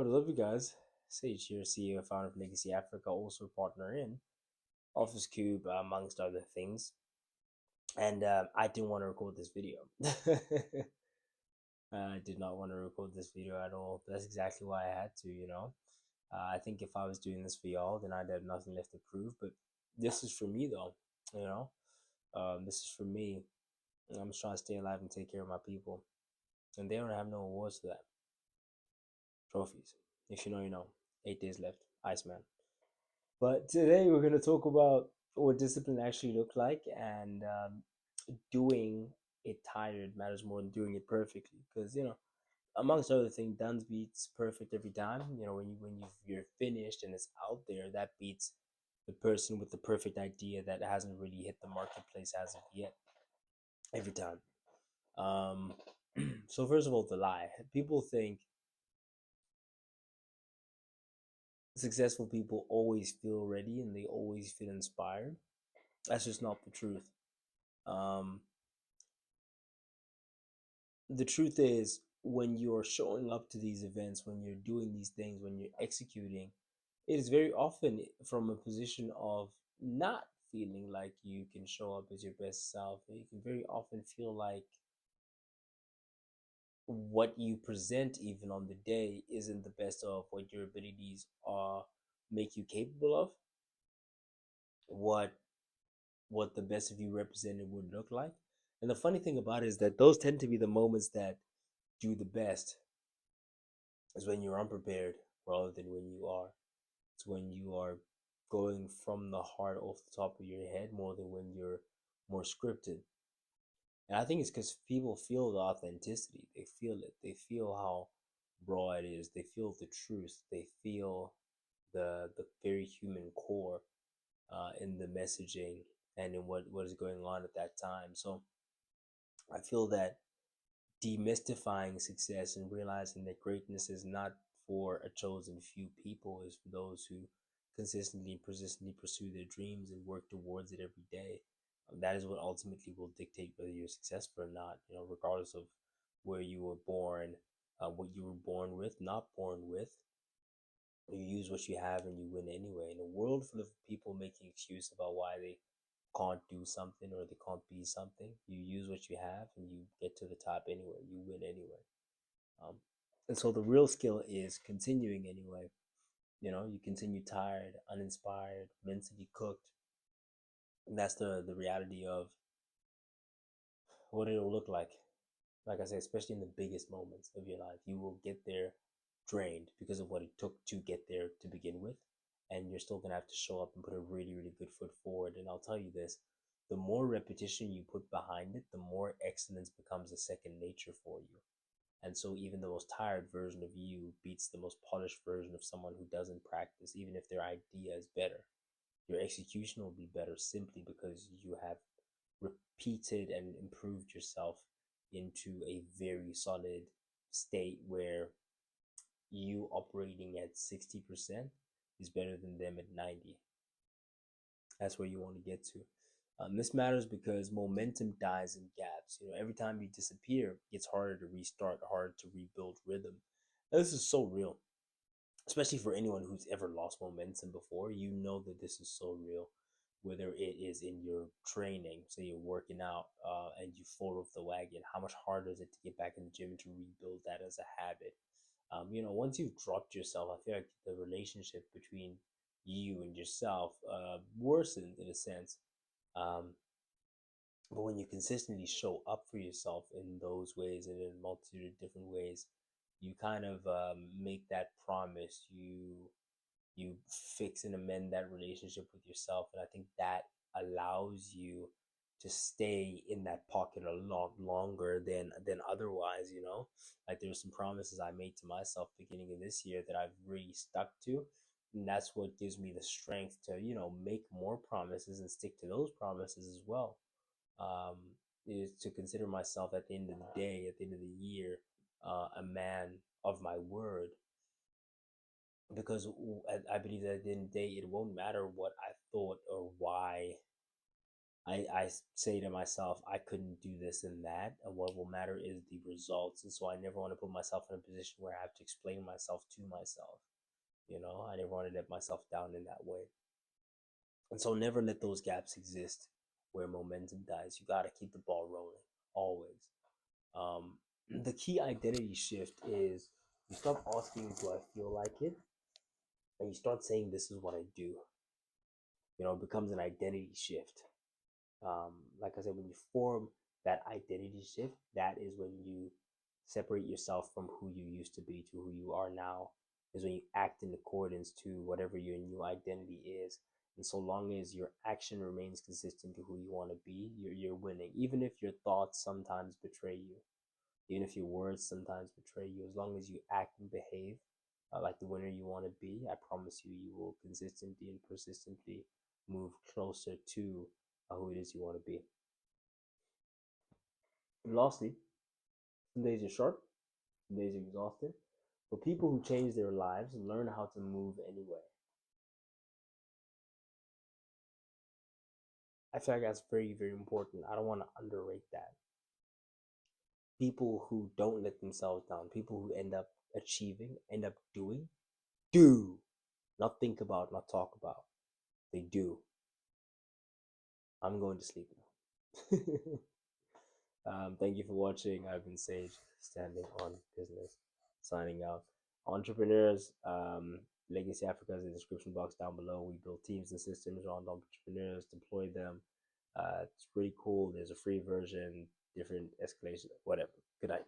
what is up, you guys? Sage here, CEO, founder of Legacy Africa, also partner in Office Cube, amongst other things. And I didn't want to record this video. I did not want to record this video at all. That's exactly why I had to. I think if I was doing this for y'all, then I'd have nothing left to prove. But this is for me, though. You know, this is for me. I'm just trying to stay alive and take care of my people. And they don't have no awards for that. Trophies. If you know, you know. 8 days left. Iceman. But today we're going to talk about what discipline actually looked like, and doing it tired matters more than doing it perfectly. Because amongst other things, done beats perfect every time. When you're finished and it's out there, that beats the person with the perfect idea that hasn't really hit the marketplace as of yet. Every time. Um, so first of all, the lie. People think successful people always feel ready and they always feel inspired. That's just not the truth. Um, the truth is, when you're showing up to these events, when you're doing these things, when you're executing, it is very often from a position of not feeling like you can show up as your best self. You can very often feel like what you present, even on the day, isn't the best of what your abilities are make you capable of, what what the best of you represented would look like. And the funny thing about it is that those tend to be the moments that do the best, is when you're unprepared rather than when you are. It's when you are going from the heart off the top of your head more than when you're more scripted. And I think it's because people feel the authenticity. They feel it. They feel how raw it is. They feel the truth. They feel the very human core in the messaging and in what is going on at that time. So I feel that demystifying success and realizing that greatness is not for a chosen few people, is for those who consistently and persistently pursue their dreams and work towards it every day. That is what ultimately will dictate whether you're successful or not, regardless of where you were born, what you were born with, not born with. You use what you have and you win anyway. In a world full of people making excuses about why they can't do something or they can't be something, you use what you have and you get to the top anyway. You win anyway. Um, and so the real skill is continuing anyway. You continue tired, uninspired, mentally cooked. And that's the reality of what it'll look like. Like I said, especially in the biggest moments of your life, you will get there drained because of what it took to get there to begin with. And you're still going to have to show up and put a really, really good foot forward. And I'll tell you this, the more repetition you put behind it, the more excellence becomes a second nature for you. And so even the most tired version of you beats the most polished version of someone who doesn't practice, even if their idea is better. Your execution will be better simply because you have repeated and improved yourself into a very solid state where you operating at 60% is better than them at 90. That's where you want to get to. This matters because momentum dies in gaps. Every time you disappear, it's harder to restart, harder to rebuild rhythm. And this is so real, especially for anyone who's ever lost momentum before. You know that this is so real. Whether it is in your training, say you're working out and you fall off the wagon, how much harder is it to get back in the gym and to rebuild that as a habit? Once you've dropped yourself, I feel like the relationship between you and yourself worsens in a sense. Um, but when you consistently show up for yourself in those ways and in a multitude of different ways, you kind of make that promise. You fix and amend that relationship with yourself, and I think that allows you to stay in that pocket a lot longer than otherwise. Like there's some promises I made to myself beginning of this year that I've really stuck to, and that's what gives me the strength to make more promises and stick to those promises as well. um, is to consider myself at the end of the day, at the end of the year, a man of my word, because I believe that at the end of the day, it won't matter what I thought or why I say to myself, I couldn't do this and that, and what will matter is the results. And so I never want to put myself in a position where I have to explain myself to myself. I never want to let myself down in that way. And so never let those gaps exist where momentum dies. You got to keep the ball rolling always. Um, the key identity shift is you stop asking, do I feel like it? And you start saying, this is what I do. It becomes an identity shift. Like I said, when you form that identity shift, that is when you separate yourself from who you used to be to who you are now. Is when you act in accordance to whatever your new identity is. And so long as your action remains consistent to who you want to be, you're winning. Even if your thoughts sometimes betray you, even if your words sometimes betray you, as long as you act and behave like the winner you want to be, I promise you, you will consistently and persistently move closer to who it is you want to be. And lastly, some days are short, some days are exhausted, but people who change their lives learn how to move anyway. I feel like that's very, very important. I don't want to underrate that. People who don't let themselves down, people who end up achieving, end up doing, do. Not think about, not talk about. They do. I'm going to sleep now. Thank you for watching. I've been Sage, standing on business, signing out. Entrepreneurs, Legacy Africa is in the description box down below. We build teams and systems around entrepreneurs, deploy them. It's pretty cool. There's a free version, different escalation, whatever. Good night.